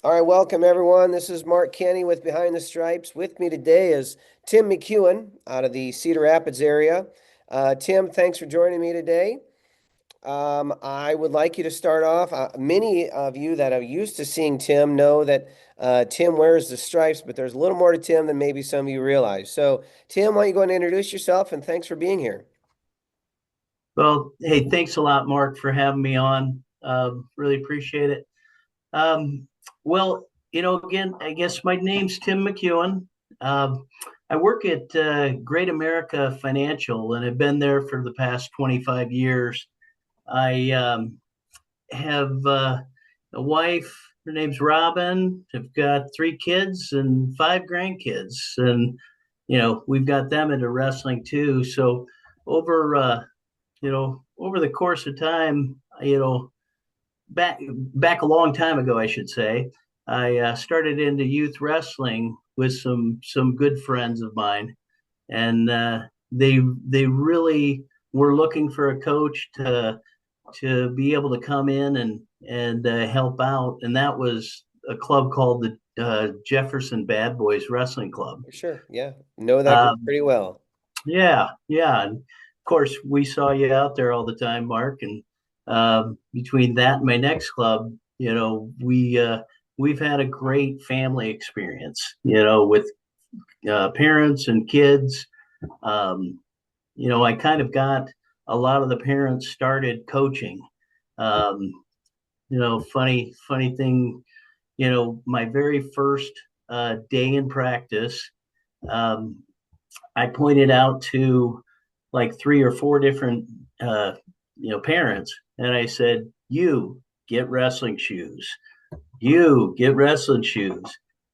All right, welcome everyone. This is Mark Kenny with Behind the Stripes. With me today is Tim McEowen out of the Cedar Rapids area. Tim, thanks for joining me today. I would like you to start off. Many of you that are used to seeing Tim know that Tim wears the stripes, but there's a little more to Tim than maybe some of you realize. So, Tim, why don't you go and introduce yourself and thanks for being here. Well, hey, thanks a lot, Mark, for having me on. Really appreciate it. Um, again, I guess my name's Tim McEowen. I work at Great America Financial, and I've been there for the past 25 years. I have a wife. Her name's Robin. I've got three kids and five grandkids, and we've got them into wrestling too. So over over the course of time, back a long time ago, I should say, I started into youth wrestling with some good friends of mine, and they really were looking for a coach to be able to come in and help out, and that was a club called the Jefferson Bad Boys Wrestling Club. For sure. Yeah. Know that group Um, pretty well. yeah. And of course, we saw you out there all the time, Mark. And between that and my next club, we've had a great family experience, with parents and kids. Um, I kind of got a lot of the parents started coaching. Um, funny thing, my very first day in practice. Um, I pointed out to like three or four different uh, parents, and I said, "You get wrestling shoes. You get wrestling shoes."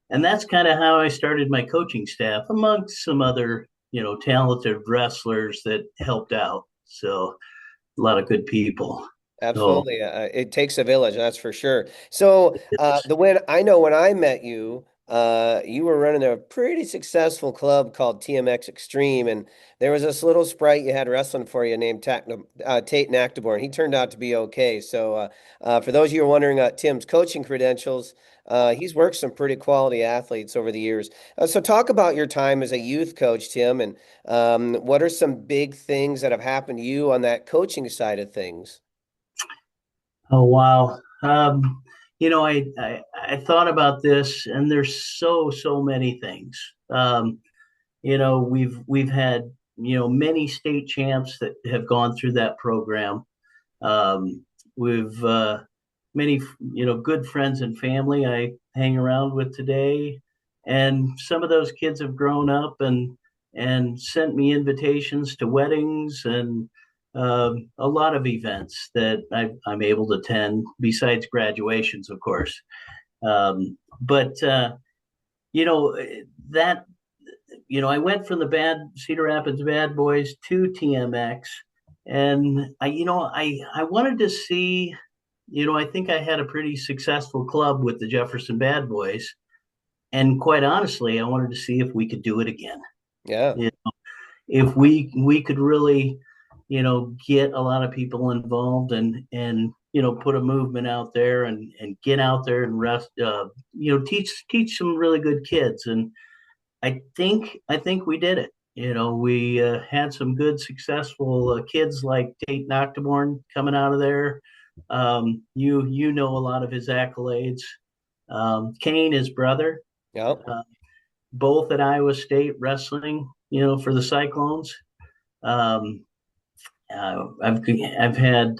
And that's kind of how I started my coaching staff, amongst some other talented wrestlers that helped out. So a lot of good people. So Absolutely. It takes a village, that's for sure. So, it's, when I met you, you were running a pretty successful club called TMX Extreme, and there was this little sprite you had wrestling for you named Tate Nactaborn. He turned out to be okay. So, for those of you who are wondering Tim's coaching credentials, he's worked some pretty quality athletes over the years. So, talk about your time as a youth coach, Tim, and what are some big things that have happened to you on that coaching side of things? oh wow. I thought about this, and there's so many things. We've had many state champs that have gone through that program. We've many good friends and family I hang around with today, and some of those kids have grown up and sent me invitations to weddings and a lot of events that I'm able to attend besides graduations, of course. But you know that I went from the bad Cedar Rapids Bad Boys to TMX, and I wanted to see. I think I had a pretty successful club with the Jefferson Bad Boys, and quite honestly, I wanted to see if we could do it again. Yeah. You if we could really, get a lot of people involved and put a movement out there and get out there and rest, teach some really good kids. And I think we did it. We had some good, successful kids like Tate Noctiborn coming out of there. You know a lot of his accolades. Kane, his brother, Yep. uh, both at Iowa State wrestling. For the Cyclones. Um, I've had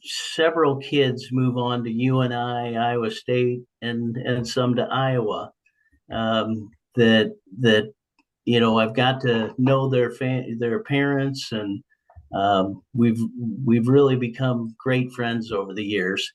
several kids move on to UNI, Iowa State, and some to Iowa. That I've got to know their parents, and we've really become great friends over the years.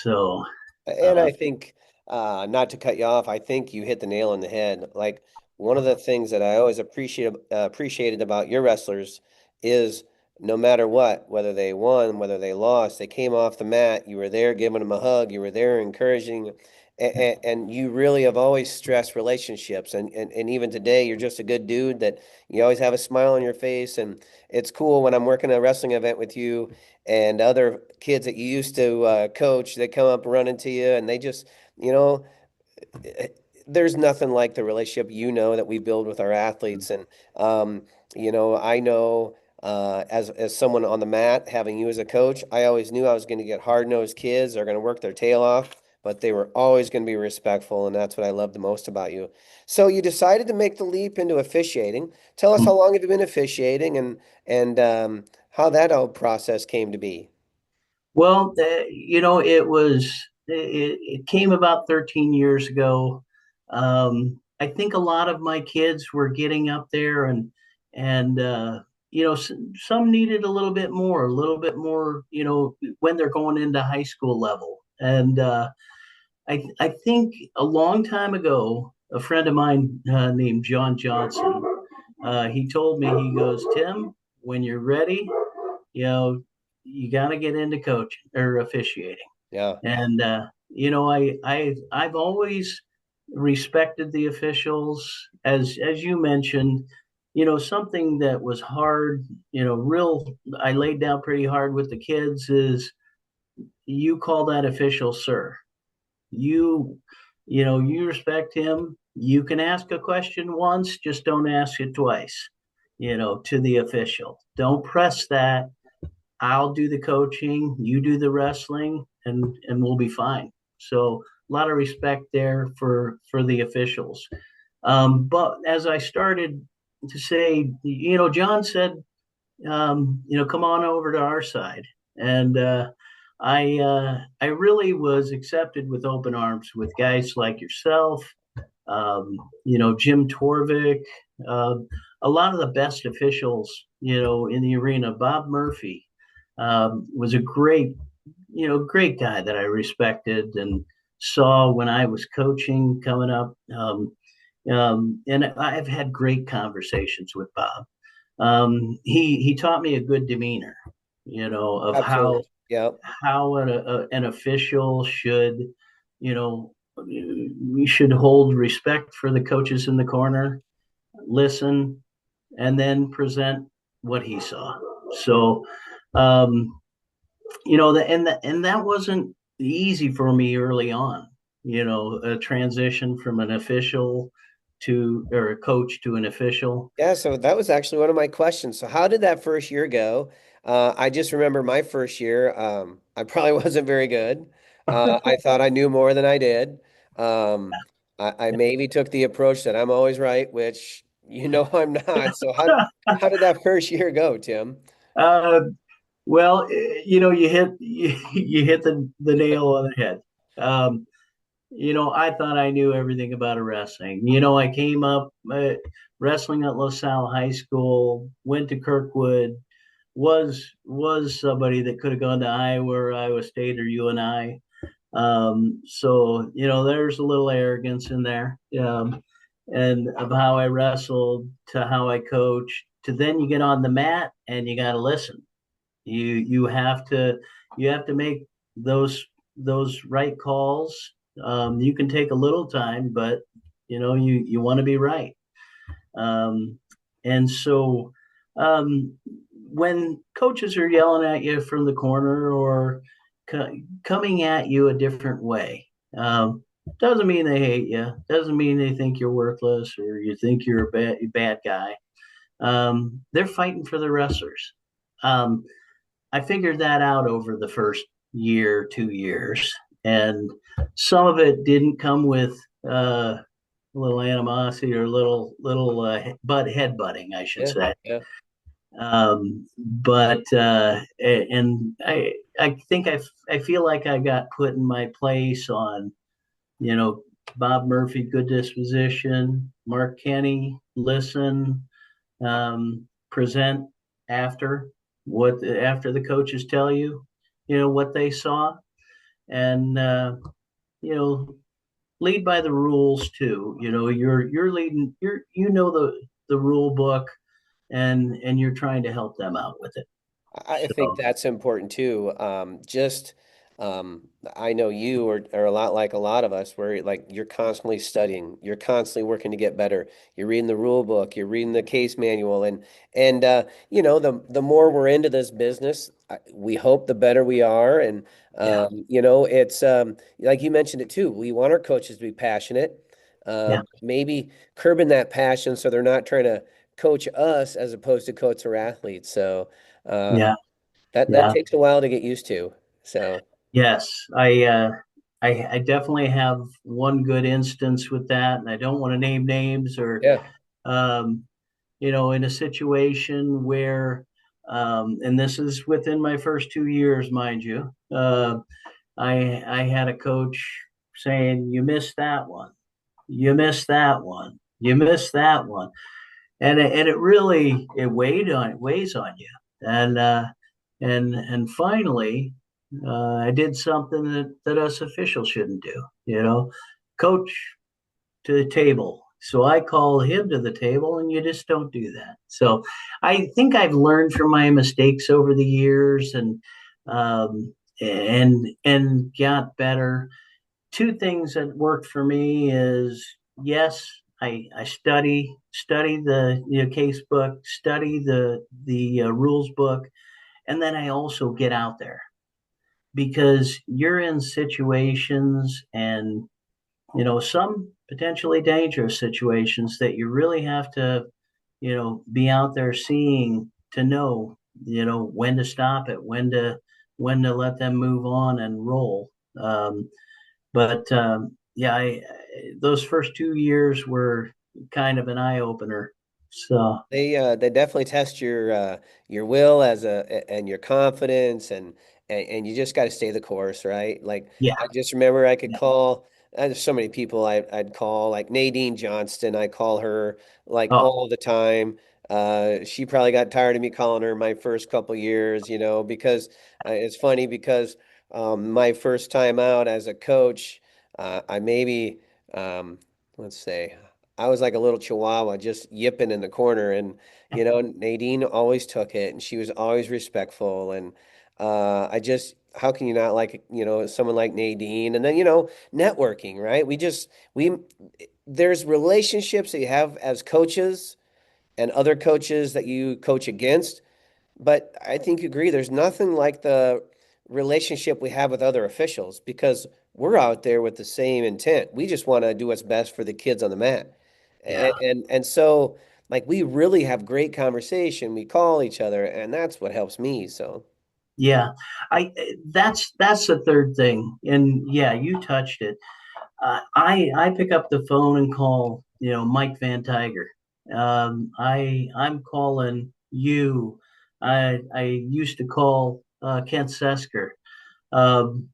So And uh, I think, not to cut you off, I think you hit the nail on the head. Like one of the things that I always appreciated about your wrestlers is no matter what, whether they won, whether they lost, they came off the mat, you were there giving them a hug, you were there encouraging. and you really have always stressed relationships, and even today you're just a good dude that you always have a smile on your face. And it's cool when I'm working a wrestling event with you and other kids that you used to coach, they come up running to you and they just, you know, there's nothing like the relationship that we build with our athletes. And I know as someone on the mat, having you as a coach, I always knew I was going to get hard-nosed kids. They're going to work their tail off, but they were always going to be respectful, and that's what I love the most about you. So you decided to make the leap into officiating. Tell us, how long have you been officiating, and how that whole process came to be? Well, it came about 13 years ago. I think a lot of my kids were getting up there, and some needed a little bit more, when they're going into high school level. And I think a long time ago, a friend of mine named John Johnson, he told me, he goes, Tim, when you're ready, you know, you got to get into coaching or officiating. Yeah, And I've always respected the officials, as you mentioned. Something that was hard. Real. I laid down pretty hard with the kids. Is you call that official sir? You, you respect him. You can ask a question once, just don't ask it twice. To the official. Don't press that. I'll do the coaching, you do the wrestling, and we'll be fine. So a lot of respect there for the officials. But as I started to say, John said, come on over to our side, and I really was accepted with open arms with guys like yourself, Jim Torvik, uh, a lot of the best officials, in the arena. Bob Murphy was a great guy that I respected and saw when I was coaching coming up. And I've had great conversations with Bob. He taught me a good demeanor, of absolutely. Yeah. how an official should, we should hold respect for the coaches in the corner, listen, and then present what he saw. So, um, and that wasn't easy for me early on. A transition from an official to or a coach to an official. Yeah, so that was actually one of my questions. So how did that first year go? I just remember my first year, I probably wasn't very good. I thought I knew more than I did. I maybe took the approach that I'm always right, which I'm not. So how did that first year go, Tim? uh, well, you hit the nail on the head. Um, I thought I knew everything about a wrestling. I came up wrestling at LaSalle High School, went to Kirkwood, was somebody that could have gone to Iowa or Iowa State or UNI. So there's a little arrogance in there, and of how I wrestled to how I coached to then you get on the mat and you got to listen. You have to make those right calls. You can take a little time, but you want to be right. Um, and so um, when coaches are yelling at you from the corner or coming at you a different way, doesn't mean they hate you. Doesn't mean they think you're worthless or you think you're a bad guy. They're fighting for the wrestlers. Um, I figured that out over the first year, 2 years, and some of it didn't come with a little animosity or little butt headbutting, I should Yeah, say. yeah. But and I think I feel like I got put in my place on you know Bob Murphy, good disposition, Mark Kenny, listen, present after after the coaches tell you, what they saw, and you know lead by the rules too. You're leading. The rule book, and you're trying to help them out with it. I think So that's important too. Just I know you are a lot like a lot of us, where like you're constantly studying, you're constantly working to get better. You're reading the rule book, you're reading the case manual, and you know, the more we're into this business, we hope the better we are. And Yeah, you know, it's like you mentioned it too. We want our coaches to be passionate, yeah, maybe curbing that passion so they're not trying to coach us as opposed to coach our athletes. So uh, yeah, that yeah. takes a while to get used to. So Yes, I definitely have one good instance with that, and I don't want to name names or yeah. um, in a situation where, and this is within my first 2 years, mind you, I had a coach saying, "You missed that one, you missed that one, you missed that one," and it really it weighs on you, and finally, I did something that us officials shouldn't do, coach to the table. So I call him to the table, and you just don't do that. So I think I've learned from my mistakes over the years, and got better. Two things that worked for me is, yes, I study the case book, study the rules book, and then I also get out there because you're in situations, and some potentially dangerous situations that you really have to, be out there seeing to know, when to stop it, when to let them move on and roll. But yeah, those first 2 years were kind of an eye opener. So They definitely test your will as and your confidence and you just got to stay the course, right? Like yeah, I just remember I could yeah, call there's so many people I'd call like Nadine Johnston. I call her like oh all the time. She probably got tired of me calling her my first couple years, you know, because it's funny because my first time out as a coach, I maybe let's say. I was like a little chihuahua just yipping in the corner. And, you know, Nadine always took it and she was always respectful. And how can you not like, you know, someone like Nadine? And then, you know, networking, right? There's relationships that you have as coaches and other coaches that you coach against. But I think you agree, there's nothing like the relationship we have with other officials because we're out there with the same intent. We just want to do what's best for the kids on the mat. yeah, And so like we really have great conversation. We call each other and that's what helps me. So yeah. That's the third thing, and yeah, you touched it. I pick up the phone and call, Mike Van Tiger. I'm calling you. I used to call Kent Sesker. Um,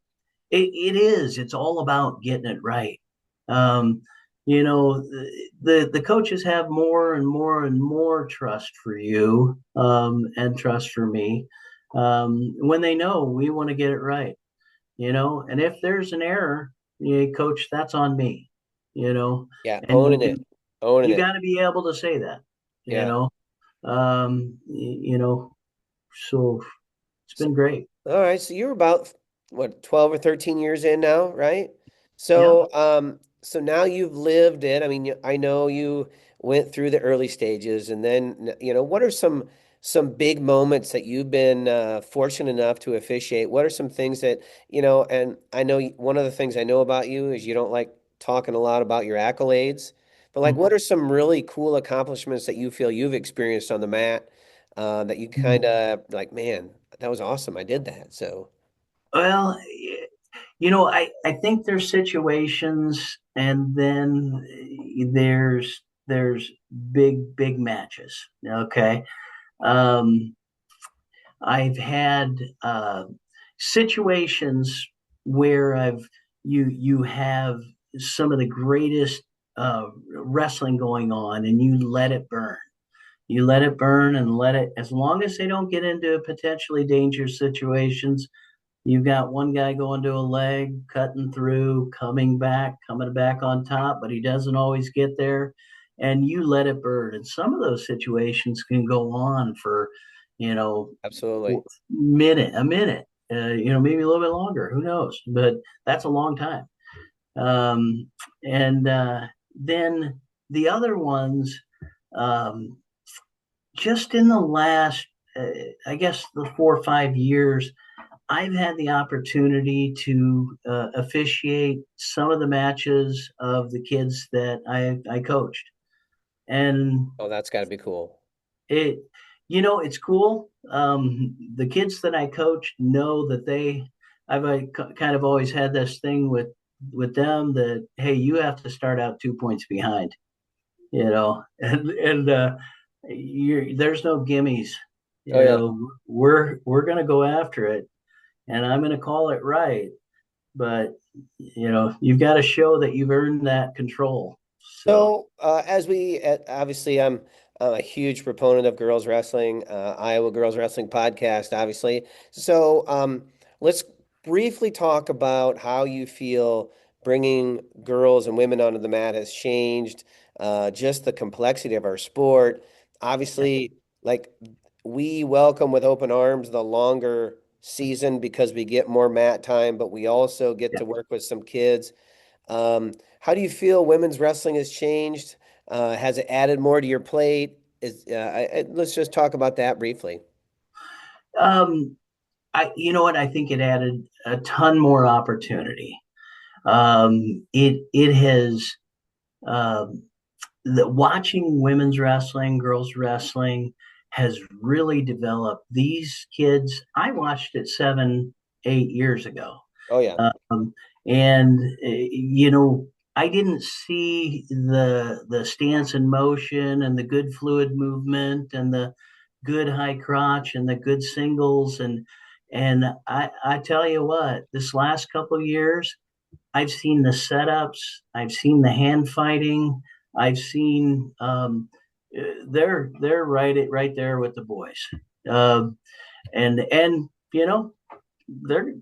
it's all about getting it right. Um, the coaches have more and more and more trust for you, and trust for me, when they know we want to get it right. And if there's an error, coach, that's on me. you know yeah, and owning you it. got to be able to say that. you Yeah. know um y- you know so it's So, been great. all right, so you're about what, 12 or 13 years in now, right? Yeah. So now you've lived it. I mean, I know you went through the early stages and then, you know, what are some big moments that you've been fortunate enough to officiate? What are some things that, you know, and I know one of the things I know about you is you don't like talking a lot about your accolades, but like what are some really cool accomplishments that you feel you've experienced on the mat that you kind of like, man, that was awesome. I did that. So, Well, I think there's situations, and then there's big matches. Okay. Um, I've had situations where you have some of the greatest wrestling going on, and you let it burn. You let it burn and let it, as long as they don't get into potentially dangerous situations. You've got one guy going to a leg, cutting through, coming back on top, but he doesn't always get there. And you let it burn. And some of those situations can go on for, you know, absolutely. a minute. maybe a little bit longer. Who knows? But that's a long time. Um, and then the other ones, um, just in the last, I guess, the 4 or 5 years, I've had the opportunity to officiate some of the matches of the kids that I coached. And Oh, that's got to be cool. it, it's cool. The kids that I coach know that kind of always had this thing with them that, hey, you have to start out 2 points behind, and there's no gimmies. Oh yeah. We're gonna go after it, and I'm gonna call it right. But you've got to show that you've earned that control. So So, as we obviously, I'm a huge proponent of girls wrestling, Iowa Girls Wrestling Podcast, obviously. So, let's briefly talk about how you feel bringing girls and women onto the mat has changed, just the complexity of our sport. Obviously, like we welcome with open arms the longer season because we get more mat time, but we also get yeah. to work with some kids. How do you feel women's wrestling has changed? Has it added more to your plate? Let's just talk about that briefly. um, you know what? I think it added a ton more opportunity. It has um, watching women's wrestling, girls wrestling has really developed. These kids, I watched it 7, 8 years ago. Oh yeah, Um, and I didn't see the stance and motion and the good fluid movement and the good high crotch and the good singles and I tell you what, this last couple of years, I've seen the setups, I've seen the hand fighting, I've seen they're right there with the boys, um, and they're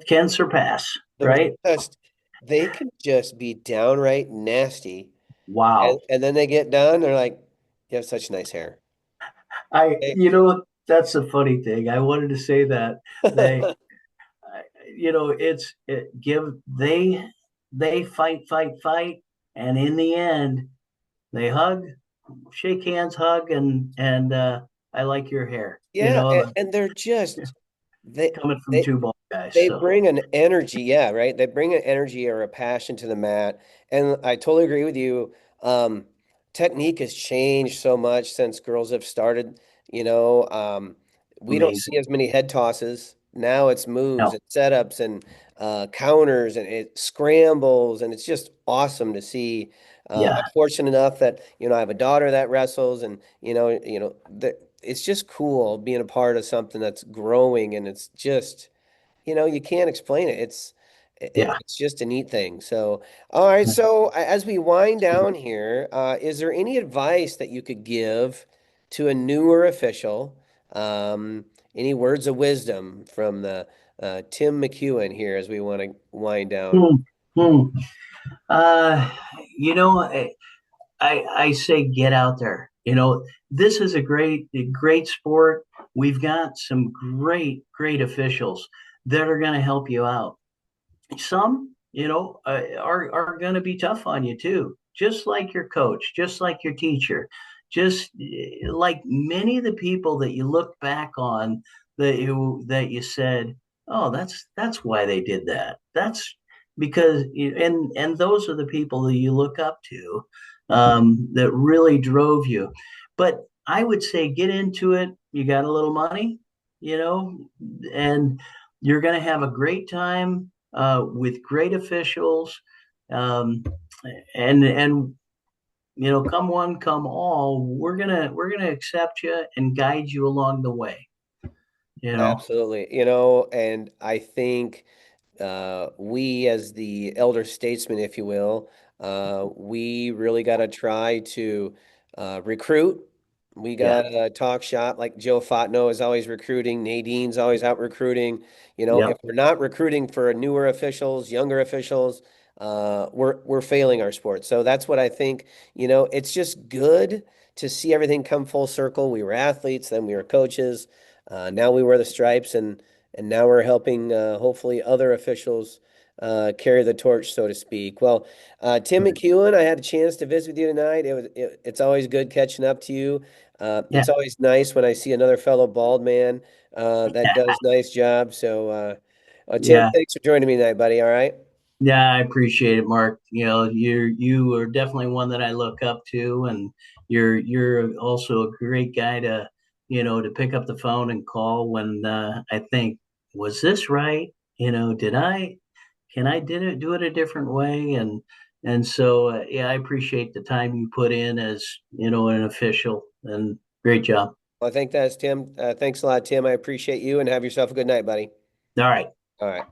can surpass, they're right? just they can just be downright nasty, and Wow. and then they get done. They're like, "You have such nice hair." They- That's a funny thing. I wanted to say that they, it give they fight, and in the end they hug, shake hands, hug, and I like your hair. Yeah, and they're just they Coming from they two bald guys. they So bring an energy, yeah, right? They bring an energy or a passion to the mat. And I totally agree with you. Um, Technique has changed so much since girls have started, you know. We don't amazing. see as many head tosses. Now it's moves No, and setups and counters and it scrambles, and it's just awesome to see. I'm yeah, fortunate enough that, I have a daughter that wrestles, and that it's just cool being a part of something that's growing, and it's just you can't explain it. yeah. It's just a neat thing. So, all right. So, as we wind down here, is there any advice that you could give to a newer official? Any words of wisdom from the Tim McEowen here as we want to wind down? Hmm, hmm. Uh, you know, I say get out there. This is a great sport. We've got some great officials that are going to help you out. Some, are going to be tough on you too, just like your coach, just like your teacher, just like many of the people that you look back on that you said, oh, that's why they did that. That's because and those are the people that you look up to, that really drove you. But I would say get into it. You got a little money, you know, and you're going to have a great time with great officials, um, and come one, come all. We're gonna accept you and guide you along the way. You know, Absolutely. And I think we, as the elder statesmen, if you will, we really got to try to recruit. We yeah, got to talk shop like Joe Fotno is always recruiting. Nadine's always out recruiting. If yep, we're not recruiting for newer officials, younger officials, we're failing our sport. So that's what I think. It's just good to see everything come full circle. We were athletes, then we were coaches. Now we wear the stripes, and and now we're helping hopefully other officials carry the torch, so to speak. Well, Tim McEwen, I had a chance to visit with you tonight. It's always good catching up to you. Yeah, It's always nice when I see another fellow bald man that does nice job. So, Tim, yeah, thanks for joining me tonight, buddy. All right. yeah. I appreciate it, Mark. You are definitely one that I look up to, and you're also a great guy to to pick up the phone and call when I think, was this right? Did I can I did it do it a different way? And so yeah, I appreciate the time you put in as an official, and great job. Well, I think that's Tim. Thanks a lot, Tim. I appreciate you and have yourself a good night, buddy. All right. All right.